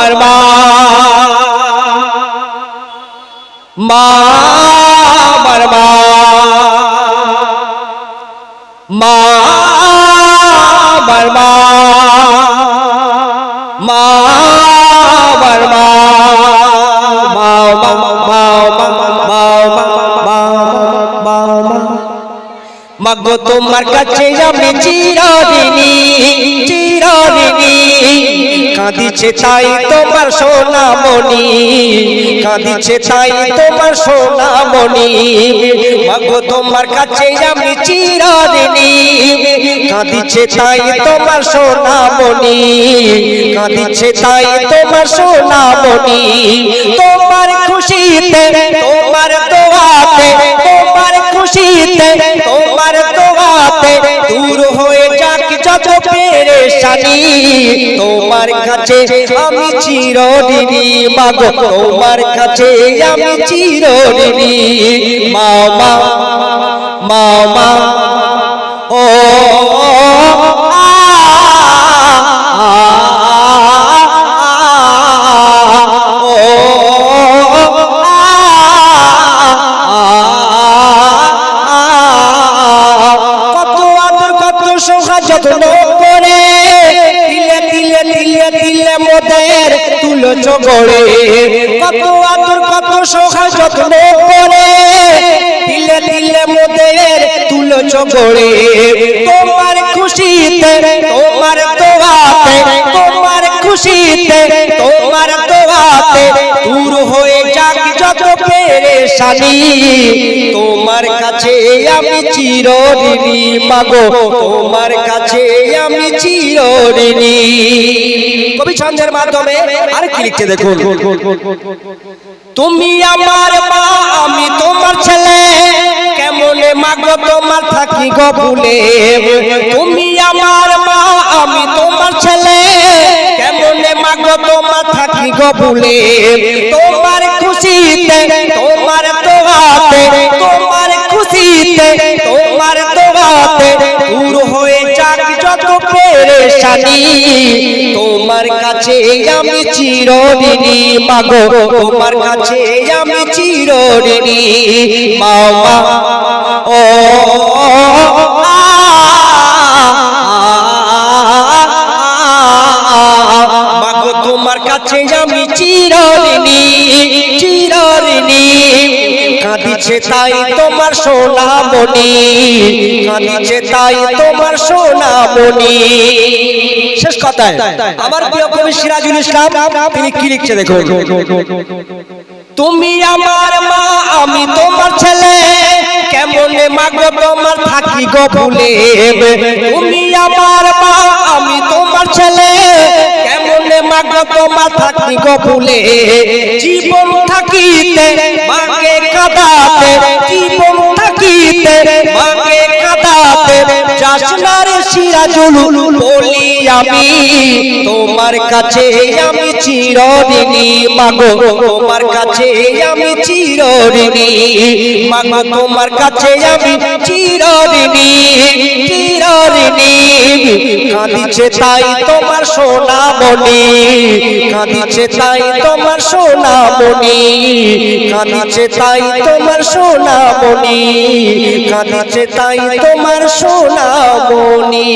আমার মা মা আমার মা মা আমার মা মা আমার মা মাগো তোমার কাছে আমি চিরঋণী চিরঋণী কাঁদিছে তাই তোমার সোনামণি কাঁদিছে তাই তোমার সোনামণি মাগো তোমার কাছে আমি চিরঋণী কাঁদিছে তাই তোমার সোনামণি কাঁদিছে তাই তোমার সোনামণি তোমার খুশিতে তোমার দোয়াতে তোমার খুশিতে তোমার দোয়াতে দূর হয়ে যাক যত পেরেশানি তোমার কাছে আমি চিরঋণী মাগো তোমার কাছে আমি চিরঋণী মা মা মা মা ও যত্ন করে তিলে তিলে তিলে তিলে মোদের তুলো চগড়ে কত আদর কত সোহা যত্ন করে তিলে তিলে মোদের তুলো চগড়ে তোমার খুশিতে তোমার দোয়াতে তোমার খুশিতে তোমার দোয়াতে দূর হয়ে যাক যত পেরেশানি তোমার কাছে আমি চিরঋণী মাগো তোমার কাছে আমি চিরঋণী কবি ছন্দের মাধ্যমে আর কি লিখছে দেখুন তুমি আমার মা আমি তোমার ছেলে কেমনে মাগো তোমার থাকি গো ভুলে তুমি আমার মা আমি তোমার ছেলে কেমনে মাগো তোমার থাকি গো ভুলে তোমার খুশিতে তোমার দোয়াতে তোমার খুশিতে তোমার দোয়াতে দূর হয়ে যাক যত পেরেশানি তোমার কাছে আমি চিরঋণী মাগো তোমার কাছে আমি চিরঋণী মা মা ও মাগো তোমার কাছে আমি চিরঋণী চিরঋণী কাঁদিছে তাই তোমার সোনামণি কাঁদিছে তাই তোমার সোনামণি শেষ কথায় আমার প্রিয় কবি সিরাজুল ইসলাম তিনি কি লিখছে দেখুন তুমি আমার মা আমি তোমার ছেলে কেমনে মাগো তোমার থাকি গো ভুলে তুমি আমার মা আমি তোমার ছেলে কেমনে মাগো তোমার থাকি গো ভুলে জীবন থাকিতে মাকে কাঁদাতে জীবন থাকিতে মাকে কাঁদাতে যাসনার সিরাজুল বলি আমি তোমার কাছে আমি চিরঋণী মাগো তোমার কাছে আমি চিরঋণী মাগো তোমার কাছে আমি চিরঋণী চিরঋণী কাঁদিছে তাই তোমার সোনামণি কাঁদিছে তাই তোমার সোনামণি কাঁদিছে তাই তোমার সোনামণি কাঁদিছে তাই তোমার সোনামণি